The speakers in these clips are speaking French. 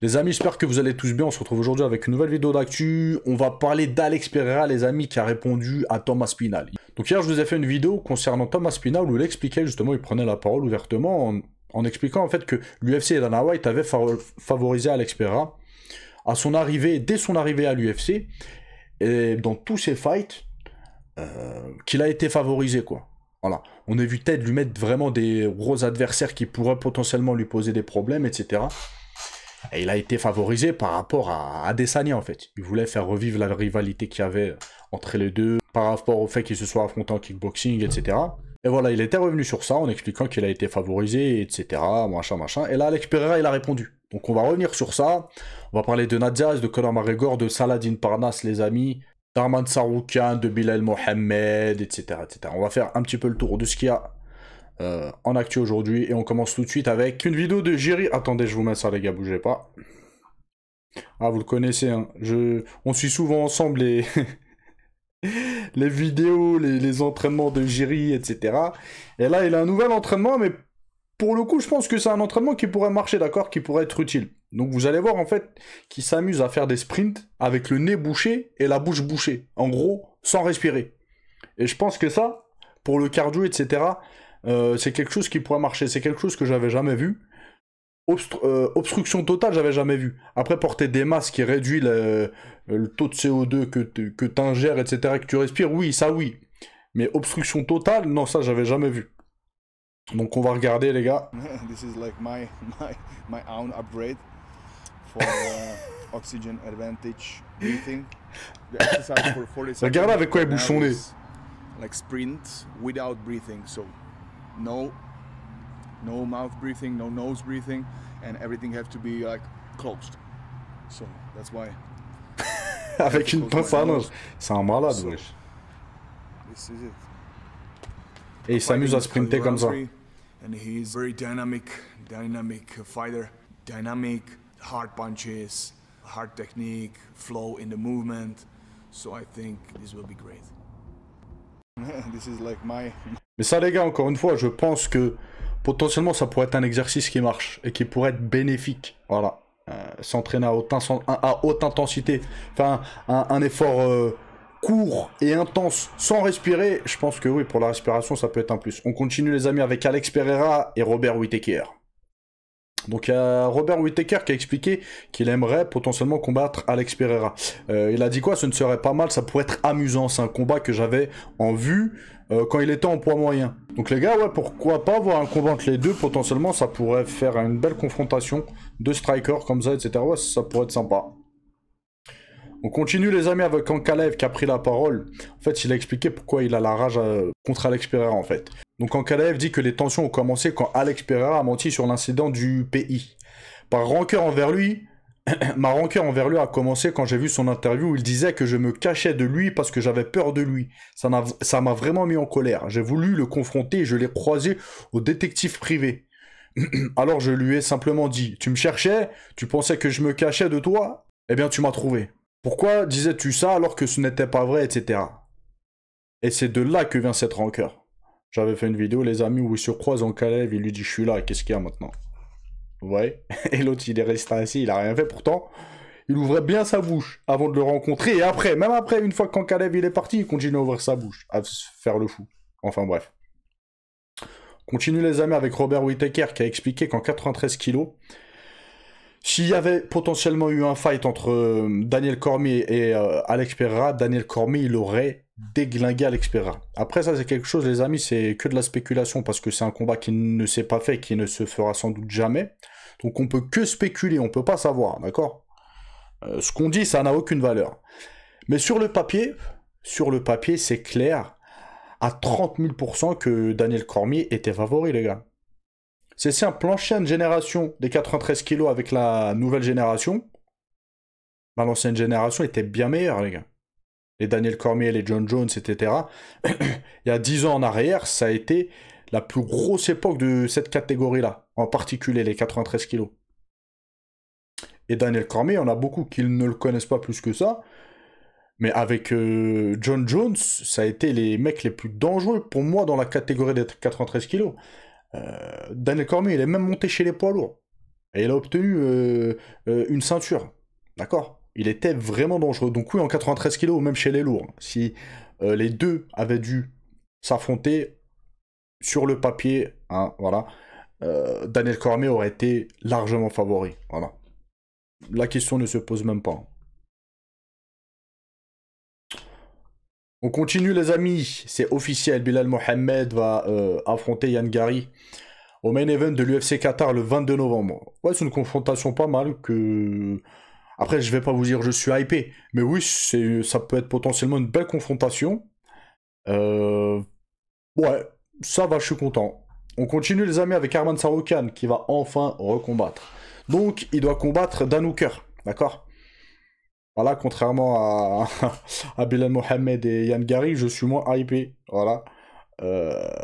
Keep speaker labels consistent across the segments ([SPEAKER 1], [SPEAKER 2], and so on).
[SPEAKER 1] Les amis, j'espère que vous allez tous bien. On se retrouve aujourd'hui avec une nouvelle vidéo d'actu. On va parler d'Alex Pereira, les amis, qui a répondu à Thomas Spinal. Donc hier, je vous ai fait une vidéo concernant Thomas Spinal où il expliquait justement, il prenait la parole ouvertement en expliquant en fait que l'UFC et Dana White avaient favorisé Alex Pereira à son arrivée, dès son arrivée à l'UFC, et dans tous ses fights, qu'il a été favorisé, quoi. Voilà. On a vu Ted lui mettre vraiment des gros adversaires qui pourraient potentiellement lui poser des problèmes, etc. Et il a été favorisé par rapport à Adesanya, en fait. Il voulait faire revivre la rivalité qu'il y avait entre les deux, par rapport au fait qu'ils se soient affrontés en kickboxing, etc. Et voilà, il était revenu sur ça en expliquant qu'il a été favorisé, etc. Machin, machin. Et là, Alex Pereira, il a répondu. Donc on va revenir sur ça. On va parler de Nadia, de Conor McGregor, de Saladin Parnasse, les amis, d'Arman Saroukian, de Bilal Mohamed, etc., etc. On va faire un petit peu le tour de ce qu'il y a en actu aujourd'hui. Et on commence tout de suite avec une vidéo de Jiri. Attendez, je vous mets ça, les gars, bougez pas. Ah, vous le connaissez, hein. On suit souvent ensemble les, les vidéos, les entraînements de Jiri, etc. Et là, il a un nouvel entraînement, mais pour le coup, je pense que c'est un entraînement qui pourrait marcher, d'accord, qui pourrait être utile. Donc vous allez voir, en fait, qu'il s'amuse à faire des sprints avec le nez bouché et la bouche bouchée. En gros, sans respirer. Et je pense que ça, pour le cardio, etc., c'est quelque chose qui pourrait marcher. C'est quelque chose que j'avais jamais vu. Obstruction totale, j'avais jamais vu. Après, porter des masques qui réduit le taux de CO2 que tu ingères, etc., que tu respires, oui, ça oui. Mais obstruction totale, non, ça, j'avais jamais vu. Donc, on va regarder, les gars.
[SPEAKER 2] This is like my own upgrade for oxygen advantage breathing. The exercise for 40 seconds.
[SPEAKER 1] Regardez avec quoi il bouge son nez.
[SPEAKER 2] Like sprint without breathing, so no mouth breathing, no nose breathing, and everything have to be like closed. So that's why.
[SPEAKER 1] Avec une pince à linge. C'est un malade, wesh.
[SPEAKER 2] This is it.
[SPEAKER 1] Et il s'amuse à sprinter comme ça.
[SPEAKER 2] And he's very dynamic fighter. Dynamic, hard punches, hard technique, flow in the movement. So I think this will be great. This is like my...
[SPEAKER 1] Mais ça, les gars, encore une fois, je pense que potentiellement ça pourrait être un exercice qui marche et qui pourrait être bénéfique. Voilà. S'entraîner à haute intensité, enfin un effort court et intense sans respirer, je pense que oui, pour la respiration, ça peut être un plus. On continue, les amis, avec Alex Pereira et Robert Whittaker. Donc il y a Robert Whittaker qui a expliqué qu'il aimerait potentiellement combattre Alex Pereira. Il a dit quoi? Ce ne serait pas mal, ça pourrait être amusant. C'est un combat que j'avais en vue quand il était en poids moyen. Donc les gars, ouais, pourquoi pas voir un combat entre les deux? Potentiellement, ça pourrait faire une belle confrontation de strikers comme ça, etc. Ouais, ça pourrait être sympa. On continue, les amis, avec Ankalaev qui a pris la parole. En fait, il a expliqué pourquoi il a la rage contre Alex Pereira, en fait. Donc Ankalaev dit que les tensions ont commencé quand Alex Pereira a menti sur l'incident du pays. Par rancœur envers lui, ma rancœur envers lui a commencé quand j'ai vu son interview où il disait que je me cachais de lui parce que j'avais peur de lui. Ça m'a vraiment mis en colère. J'ai voulu le confronter et je l'ai croisé au détective privé. Alors je lui ai simplement dit, tu me cherchais? Tu pensais que je me cachais de toi? Eh bien tu m'as trouvé. Pourquoi disais-tu ça alors que ce n'était pas vrai, etc. Et c'est de là que vient cette rancœur. J'avais fait une vidéo, les amis, où il se croise en Kalev, il lui dit « Je suis là, qu'est-ce qu'il y a maintenant ?» Vous voyez? Et l'autre, il est resté assis, il a rien fait. Pourtant, il ouvrait bien sa bouche avant de le rencontrer. Et après, même après, une fois qu'Ankalaev il est parti, il continue à ouvrir sa bouche, à faire le fou. Enfin bref. Continue, les amis, avec Robert Whittaker qui a expliqué qu'en 93 kilos, s'il y avait potentiellement eu un fight entre Daniel Cormier et Alex Pereira, Daniel Cormier, il aurait déglingué Alex Pereira. Après, ça, c'est quelque chose, les amis, c'est que de la spéculation, parce que c'est un combat qui ne s'est pas fait, qui ne se fera sans doute jamais. Donc, on peut que spéculer, on peut pas savoir, d'accord? Ce qu'on dit, ça n'a aucune valeur. Mais sur le papier, c'est clair, à 30 000 % que Daniel Cormier était favori, les gars. C'est simple, l'ancienne génération des 93 kilos avec la nouvelle génération, bah, l'ancienne génération était bien meilleure, les gars. Les Daniel Cormier, les John Jones, etc. Il y a 10 ans en arrière, ça a été la plus grosse époque de cette catégorie-là, en particulier les 93 kilos. Et Daniel Cormier, il y en a beaucoup qui ne le connaissent pas plus que ça, mais avec John Jones, ça a été les mecs les plus dangereux pour moi dans la catégorie des 93 kilos. Daniel Cormier, il est même monté chez les poids lourds. Et il a obtenu une ceinture. D'accord? Il était vraiment dangereux. Donc oui, en 93 kilos, même chez les lourds, si les deux avaient dû s'affronter sur le papier, hein, voilà, Daniel Cormier aurait été largement favori. Voilà. La question ne se pose même pas. On continue les amis, c'est officiel, Bilal Mohamed va affronter Yann Gary au main event de l'UFC Qatar le 22 novembre. Ouais, c'est une confrontation pas mal que... Après, je vais pas vous dire je suis hypé, mais oui, ça peut être potentiellement une belle confrontation. Ouais, ça va, je suis content. On continue les amis avec Arman Saroukan qui va enfin recombattre. Donc, il doit combattre Dan Hooker, d'accord? Voilà, contrairement à Bilal Mohamed et Yann Gary, je suis moins hypé. Voilà.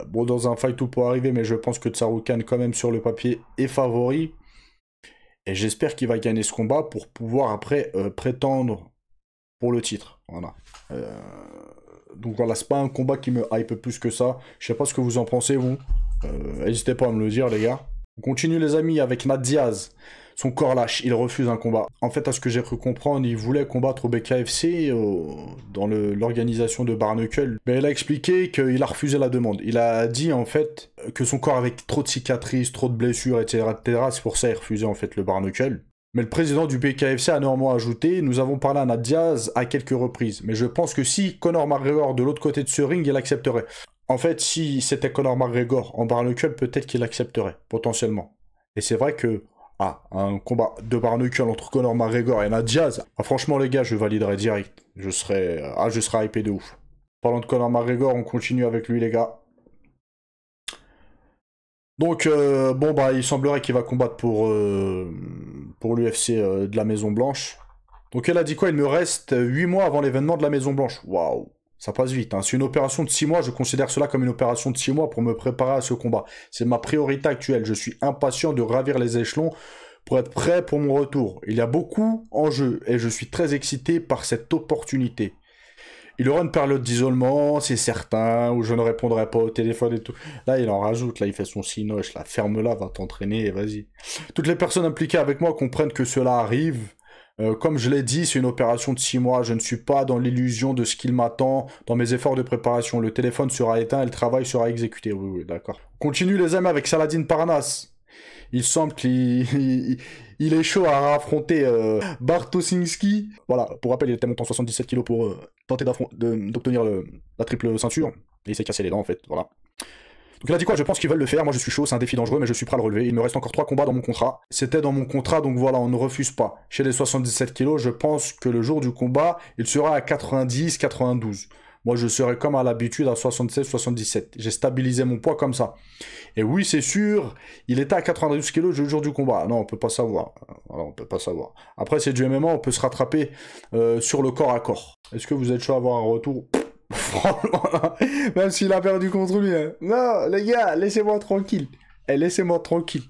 [SPEAKER 1] Bon, dans un fight tout peut arriver, mais je pense que Tsaroukan, quand même, sur le papier, est favori. Et j'espère qu'il va gagner ce combat pour pouvoir après prétendre pour le titre. Voilà. Donc voilà, c'est pas un combat qui me hype plus que ça. Je sais pas ce que vous en pensez, vous. N'hésitez pas à me le dire, les gars. On continue, les amis, avec Nat Diaz. Son corps lâche, il refuse un combat. En fait, à ce que j'ai cru comprendre, il voulait combattre au BKFC, dans l'organisation de Barnacle. Mais il a expliqué qu'il a refusé la demande. Il a dit, en fait, que son corps avait trop de cicatrices, trop de blessures, etc. etc. C'est pour ça qu'il refusait, en fait, le Barnacle. Mais le président du BKFC a néanmoins ajouté « Nous avons parlé à Nat Diaz à quelques reprises. Mais je pense que si Conor McGregor de l'autre côté de ce ring, il accepterait. » En fait, si c'était Conor McGregor en Barnacle, peut-être qu'il accepterait, potentiellement. Et c'est vrai que un combat de Barnacle entre Conor McGregor et Nat Diaz, franchement les gars, je validerais direct. Je serais hypé de ouf. Parlant de Conor McGregor, on continue avec lui les gars. Donc bon bah il semblerait qu'il va combattre pour l'UFC de la Maison Blanche. Donc elle a dit quoi? Il me reste 8 mois avant l'événement de la Maison Blanche. Waouh, ça passe vite, hein. C'est une opération de 6 mois, je considère cela comme une opération de 6 mois pour me préparer à ce combat. C'est ma priorité actuelle, je suis impatient de ravir les échelons pour être prêt pour mon retour. Il y a beaucoup en jeu et je suis très excité par cette opportunité. Il aura une période d'isolement, c'est certain, où je ne répondrai pas au téléphone et tout. Là, il en rajoute, là, il fait son cinoche, là, ferme-la, va t'entraîner, vas-y. Toutes les personnes impliquées avec moi comprennent que cela arrive. Comme je l'ai dit, c'est une opération de 6 mois. Je ne suis pas dans l'illusion de ce qu'il m'attend dans mes efforts de préparation. Le téléphone sera éteint et le travail sera exécuté. Oui, oui, d'accord. Continue les amis avec Saladin Parnasse. Il semble qu'il est chaud à affronter Bartosinski. Voilà, pour rappel, il était monté en 77 kg pour tenter d'obtenir la triple ceinture. Et il s'est cassé les dents en fait, voilà. Donc il a dit quoi? Je pense qu'ils veulent le faire, moi je suis chaud, c'est un défi dangereux, mais je suis prêt à le relever. Il me reste encore 3 combats dans mon contrat. C'était dans mon contrat, donc voilà, on ne refuse pas. Chez les 77 kg, je pense que le jour du combat, il sera à 90, 92. Moi je serai comme à l'habitude à 76, 77. J'ai stabilisé mon poids comme ça. Et oui, c'est sûr, il était à 92 kg le jour du combat. Non, on peut pas savoir. Voilà, on peut pas savoir. Après, c'est du MMA, on peut se rattraper sur le corps à corps. Est-ce que vous êtes chaud à avoir un retour? Même s'il a perdu contre lui. Hein. Non, les gars, laissez-moi tranquille. Laissez-moi tranquille.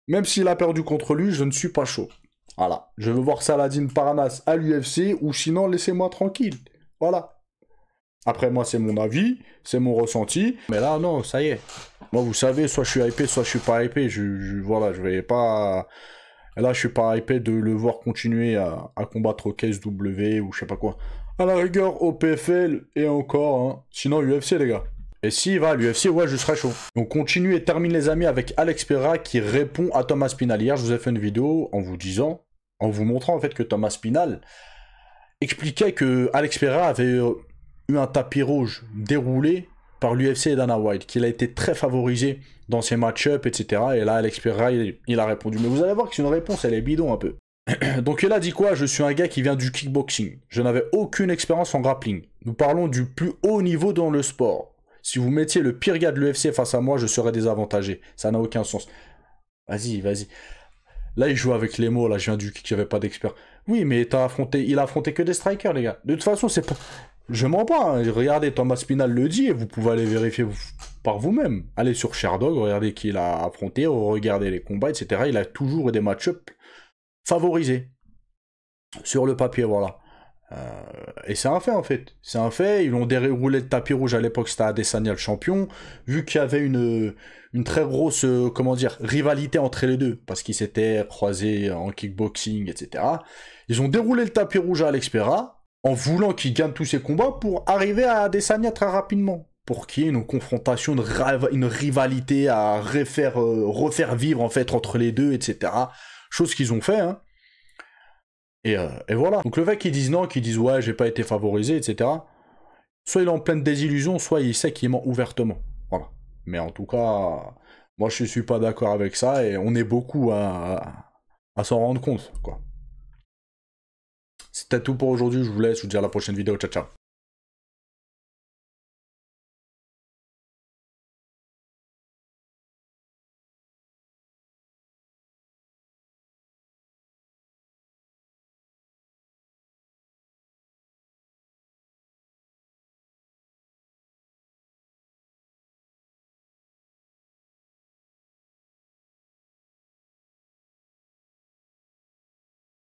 [SPEAKER 1] Même s'il a perdu contre lui, je ne suis pas chaud. Voilà. Je veux voir Saladin Parnasse à l'UFC, ou sinon, laissez-moi tranquille. Voilà. Après, moi, c'est mon avis, c'est mon ressenti. Mais là, non, ça y est. Moi, vous savez, soit je suis hypé, soit je suis pas hypé. Voilà, je vais pas... Là, je suis pas hypé de le voir continuer à combattre au KSW ou je sais pas quoi. À la rigueur, au PFL et encore, hein. Sinon, UFC, les gars. Et s'il va à l'UFC, ouais, je serai chaud. Donc, continue et termine, les amis, avec Alex Pereira qui répond à Thomas Spinal. Hier, je vous ai fait une vidéo en vous montrant, en fait, que Thomas Spinal expliquait que Alex Pereira avait eu un tapis rouge déroulé par l'UFC et Dana White, qu'il a été très favorisé dans ses match-up, etc. Et là, Alex Pereira, il a répondu. Mais vous allez voir que c'est une réponse, elle est bidon un peu. Donc il a dit quoi? Je suis un gars qui vient du kickboxing. Je n'avais aucune expérience en grappling. Nous parlons du plus haut niveau dans le sport. Si vous mettiez le pire gars de l'UFC face à moi, je serais désavantagé. Ça n'a aucun sens. Vas-y, vas-y. Là, il joue avec les mots. Là, je viens du kick, j'avais pas d'expert. Oui, mais il a affronté que des strikers, les gars. De toute façon, c'est pas... Je mens pas, hein. Regardez, Thomas Spinal le dit, et vous pouvez aller vérifier par vous-même. Allez sur Sherdog, regardez qui il a affronté, regardez les combats, etc. Il a toujours eu des match-up favorisés. Sur le papier, voilà. Et c'est un fait en fait. C'est un fait. Ils ont déroulé le tapis rouge à l'époque, c'était Adesanya le champion. Vu qu'il y avait une très grosse, comment dire, rivalité entre les deux, parce qu'ils s'étaient croisés en kickboxing, etc. Ils ont déroulé le tapis rouge à Alex Pereira en voulant qu'il gagne tous ses combats pour arriver à Adesanya très rapidement. Pour qu'il y ait une confrontation, une rivalité à refaire vivre en fait entre les deux, etc. Chose qu'ils ont fait, hein. Et voilà. Donc le fait qu'ils disent non, qu'ils disent ouais, j'ai pas été favorisé, etc. Soit il est en pleine désillusion, soit il sait qu'il ment ouvertement. Voilà. Mais en tout cas, moi je suis pas d'accord avec ça et on est beaucoup à s'en rendre compte, quoi. C'était tout pour aujourd'hui, je vous laisse, je vous dis à la prochaine vidéo, ciao ciao.